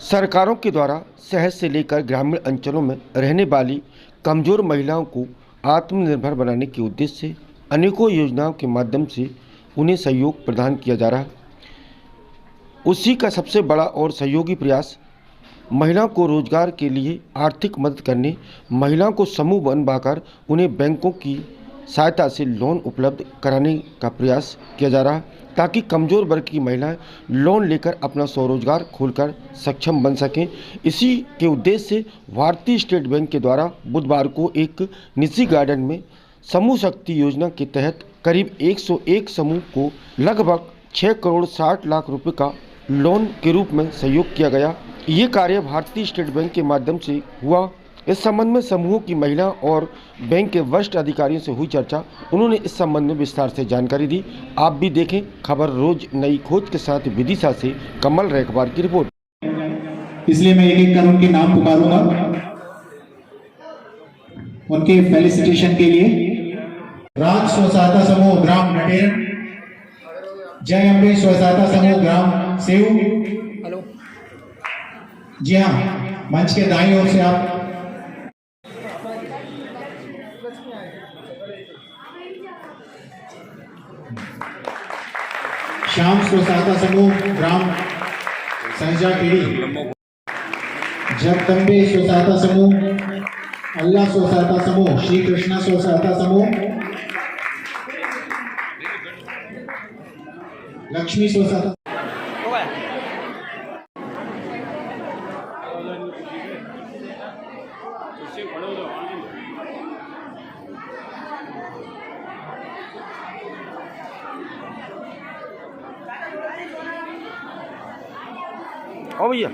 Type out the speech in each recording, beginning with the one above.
सरकारों के द्वारा शहर से लेकर ग्रामीण अंचलों में रहने वाली कमजोर महिलाओं को आत्मनिर्भर बनाने के उद्देश्य से अनेकों योजनाओं के माध्यम से उन्हें सहयोग प्रदान किया जा रहा है। उसी का सबसे बड़ा और सहयोगी प्रयास महिलाओं को रोजगार के लिए आर्थिक मदद करने, महिलाओं को समूह बनवाकर उन्हें बैंकों की सहायता से लोन उपलब्ध कराने का प्रयास किया जा रहा है, ताकि कमज़ोर वर्ग की महिलाएं लोन लेकर अपना स्वरोजगार खोलकर सक्षम बन सकें। इसी के उद्देश्य से भारतीय स्टेट बैंक के द्वारा बुधवार को एक निजी गार्डन में समूह शक्ति योजना के तहत करीब 101 समूह को लगभग 6 करोड़ 60 लाख रुपए का लोन के रूप में सहयोग किया गया। ये कार्य भारतीय स्टेट बैंक के माध्यम से हुआ। इस संबंध में समूहों की महिला और बैंक के वरिष्ठ अधिकारियों से हुई चर्चा। उन्होंने इस संबंध में विस्तार से जानकारी दी। आप भी देखें खबर रोज नई खोज के साथ विदिशा से कमल रेखवार की रिपोर्ट। इसलिए मैं एक एक कर उनके नाम पुकारूंगा उनके फेलिसिटेशन के लिए। राज स्व सहायता समूह ग्राम नटेर, जय अम्बे स्व सहायता समूह ग्राम सेव। जी हाँ, मंच के दाईं ओर से आप। श्याम स्व सहायता समूह ग्राम सहजा टीडी, जगदम्बे स्व सहायता समूह, अल्लाह स्व सहायता समूह, श्री कृष्णा स्व सहायता समूह, लक्ष्मी स्व सहायता। ओ भैया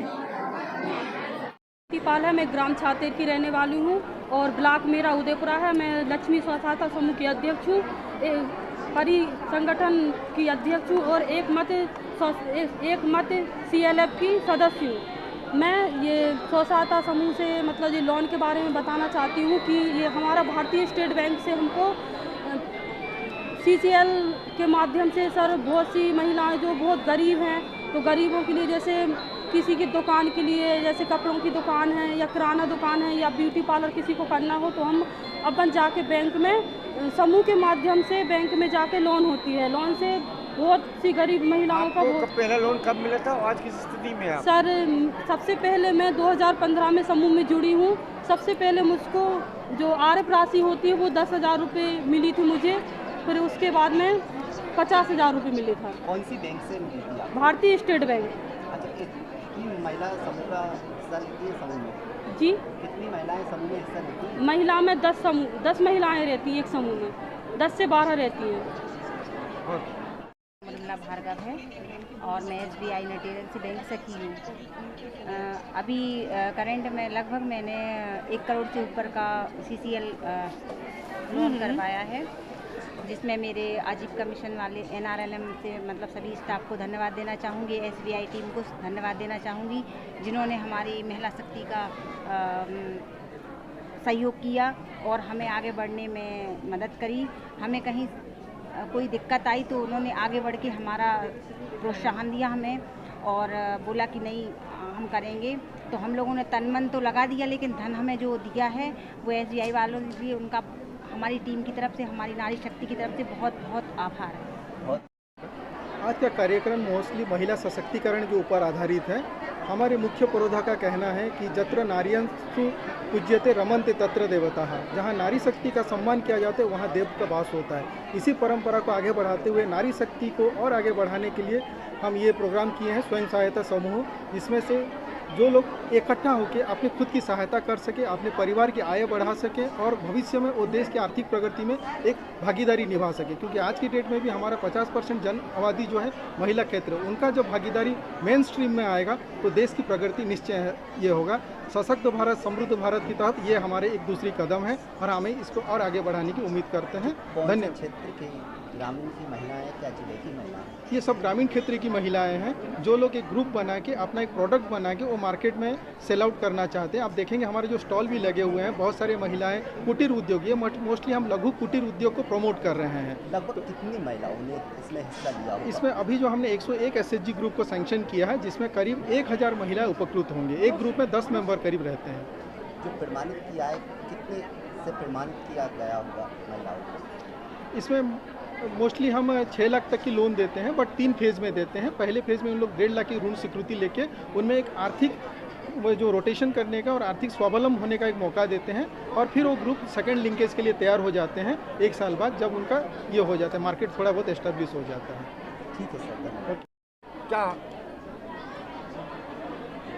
पाल है। मैं ग्राम छातेर की रहने वाली हूँ और ब्लॉक मेरा उदयपुरा है। मैं लक्ष्मी स्व सहायता समूह की अध्यक्ष हूँ, परी संगठन की अध्यक्ष हूँ और एक मत CLF की सदस्य हूँ। मैं ये स्व सहायता समूह से मतलब ये लोन के बारे में बताना चाहती हूँ कि ये हमारा भारतीय स्टेट बैंक से हमको CCL के माध्यम से सर बहुत सी महिलाएं जो बहुत गरीब हैं, तो गरीबों के लिए जैसे किसी की दुकान के लिए जैसे कपड़ों की दुकान है या किराना दुकान है या ब्यूटी पार्लर किसी को करना हो तो हम अपन जाके बैंक में समूह के माध्यम से बैंक में जाके लोन होती है। लोन से बहुत सी गरीब महिलाओं का पहला लोन कब मिला था, आज किस स्थिति में है? सर सबसे पहले मैं 2015 में समूह में जुड़ी हूँ। सबसे पहले मुझको जो आरएफ राशि होती है वो 10,000 रुपये मिली थी मुझे, फिर उसके बाद में 50,000 रुपये मिले था। कौन सी बैंक से मिली थी? भारतीय स्टेट बैंक। अच्छा, कितनी महिला समूह का हिस्सा लेती है समूह में? जी, कितनी महिलाएं समूह में हिस्सा लेती हैं? महिला में 10 महिलाएं रहती हैं एक समूह में, 10 से 12 रहती हैं। मंडला भार्गव है और मैं SBI नटेरियल से बैंक से की हूँ। अभी करंट में लगभग मैंने 1 करोड़ से ऊपर का CCL लोन करवाया है, जिसमें मेरे आजीविका मिशन वाले NRLM से मतलब सभी स्टाफ को धन्यवाद देना चाहूँगी। SBI टीम को धन्यवाद देना चाहूँगी जिन्होंने हमारी महिला शक्ति का सहयोग किया और हमें आगे बढ़ने में मदद करी। हमें कहीं कोई दिक्कत आई तो उन्होंने आगे बढ़ के हमारा प्रोत्साहन दिया हमें और बोला कि नहीं हम करेंगे। तो हम लोगों ने तन मन तो लगा दिया, लेकिन धन हमें जो दिया है वो SBI वालों ने भी, उनका हमारी टीम की तरफ से, हमारी नारी शक्ति की तरफ से बहुत बहुत आभार है। आज का कार्यक्रम मोस्टली महिला सशक्तिकरण के ऊपर आधारित है। हमारे मुख्य पुरोधा का कहना है कि जत्र नार्यंस्तु पूज्यते रमन्ते तत्र देवताः, जहाँ नारी शक्ति का सम्मान किया जाता है वहाँ देव का वास होता है। इसी परंपरा को आगे बढ़ाते हुए नारी शक्ति को और आगे बढ़ाने के लिए हम ये प्रोग्राम किए हैं स्वयं सहायता समूह, जिसमें से जो लोग इकट्ठा होकर अपने खुद की सहायता कर सके, अपने परिवार की आय बढ़ा सके और भविष्य में वो देश की आर्थिक प्रगति में एक भागीदारी निभा सके। क्योंकि आज की डेट में भी हमारा 50% जन आबादी जो है महिला क्षेत्र, उनका जब भागीदारी मेन स्ट्रीम में आएगा तो देश की प्रगति निश्चय ये होगा। सशक्त भारत समृद्ध भारत के तहत ये हमारे एक दूसरी कदम है और हमें इसको और आगे बढ़ाने की उम्मीद करते हैं। धन्यवाद। ग्रामीण की महिलाएं क्या जिले की महिलाएं? ये सब ग्रामीण क्षेत्र की महिलाएं हैं जो लोग एक ग्रुप बना के अपना एक प्रोडक्ट बना के वो मार्केट में सेल आउट करना चाहते हैं। आप देखेंगे हमारे जो स्टॉल भी लगे हुए हैं, बहुत सारे महिलाएं कुटीर उद्योग, ये मोस्टली हम लघु कुटीर उद्योग को प्रमोट कर रहे हैं। लगभग कितनी महिलाओं ने इसमें हिस्सा लिया होगा? इसमें अभी जो हमने 101 एसएचजी ग्रुप को सैंक्शन किया है, जिसमें करीब 1000 महिलाएं उपकृत होंगे। एक ग्रुप में 10 मेंबर करीब रहते हैं। जो प्रमाणित किया है, कितने से प्रमाणित किया गया होगा महिलाओं को? इसमें मोस्टली हम 6 लाख तक की लोन देते हैं, बट 3 फेज़ में देते हैं। पहले फेज़ में उन लोग 1.5 लाख की ऋण स्वीकृति लेके उनमें एक आर्थिक वो जो रोटेशन करने का और आर्थिक स्वावलंबन होने का एक मौका देते हैं, और फिर वो ग्रुप सेकंड लिंकेज के लिए तैयार हो जाते हैं 1 साल बाद, जब उनका ये हो जाता है, मार्केट थोड़ा बहुत एस्टेब्लिश हो जाता है। ठीक है सर, धन्यवाद। क्या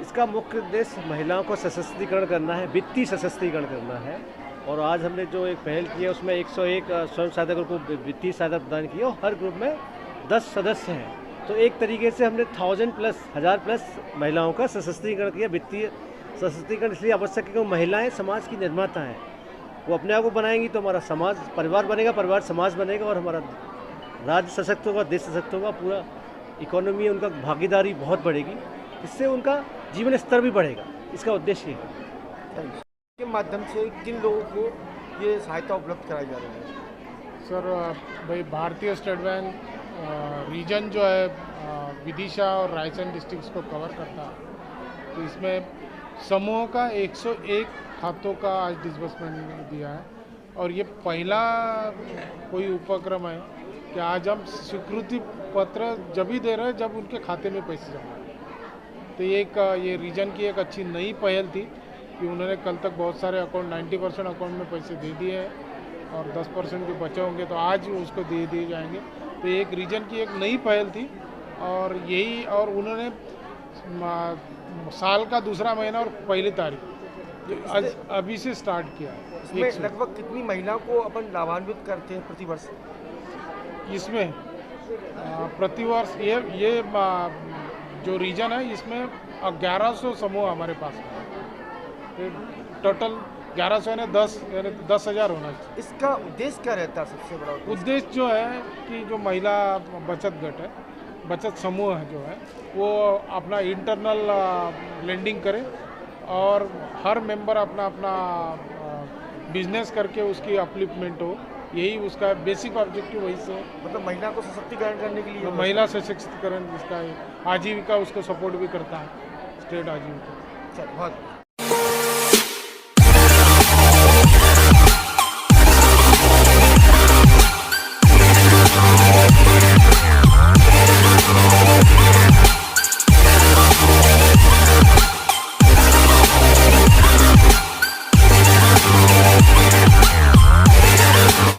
इसका मुख्य उद्देश्य महिलाओं को सशक्तिकरण करना है, वित्तीय सशक्तिकरण करना है। और आज हमने जो एक पहल की है उसमें 101 स्वयं सहायता ग्रुप को वित्तीय सहायता प्रदान की है, और हर ग्रुप में 10 सदस्य हैं। तो एक तरीके से हमने 1000+ महिलाओं का सशक्तिकरण किया। वित्तीय सशक्तिकरण इसलिए आवश्यक है कि महिलाएं समाज की निर्माता हैं। वो अपने आप को बनाएंगी तो हमारा समाज परिवार बनेगा, परिवार समाज बनेगा, और हमारा राज्य सशक्त होगा, देश सशक्त होगा, पूरा इकोनॉमी उनका भागीदारी बहुत बढ़ेगी। इससे उनका जीवन स्तर भी बढ़ेगा। इसका उद्देश्य है के माध्यम से किन लोगों को ये सहायता उपलब्ध कराई जा रही है? सर भाई भारतीय स्टेट बैंक रीजन जो है विदिशा और रायसेन डिस्ट्रिक्ट्स को कवर करता है। तो इसमें समूह का 101 खातों का आज डिसबर्समेंट दिया है, और ये पहला कोई उपक्रम है कि आज हम स्वीकृति पत्र जब ही दे रहे हैं जब उनके खाते में पैसे जमा है। तो ये रीजन की एक अच्छी नई पहल थी कि उन्होंने कल तक बहुत सारे अकाउंट 90% अकाउंट में पैसे दे दिए हैं, और 10% जो बचे होंगे तो आज उसको दे दिए जाएंगे। तो एक रीजन की एक नई पहल थी, और यही, और उन्होंने साल का दूसरा महीना और पहली तारीख अभी से स्टार्ट किया है। इसमें लगभग कितनी महिलाओं को अपन लाभान्वित करते हैं प्रतिवर्ष? इसमें प्रतिवर्ष ये जो रीजन है इसमें 1100 समूह हमारे पास है। टोटल 1100 यानी 10,000 होना चाहिए। इसका उद्देश्य क्या रहता है? सबसे बड़ा उद्देश्य जो है कि जो महिला बचत गट है, बचत समूह है जो है, वो अपना इंटरनल लेंडिंग करे, और हर मेंबर अपना अपना बिजनेस करके उसकी अपलिफ्टमेंट हो। यही उसका बेसिक ऑब्जेक्टिव वही से, मतलब महिला को सशक्तिकरण करने के लिए। महिला सशक्तिकरण जिसका आजीविका उसको सपोर्ट भी करता है, स्टेट आजीविका। बहुत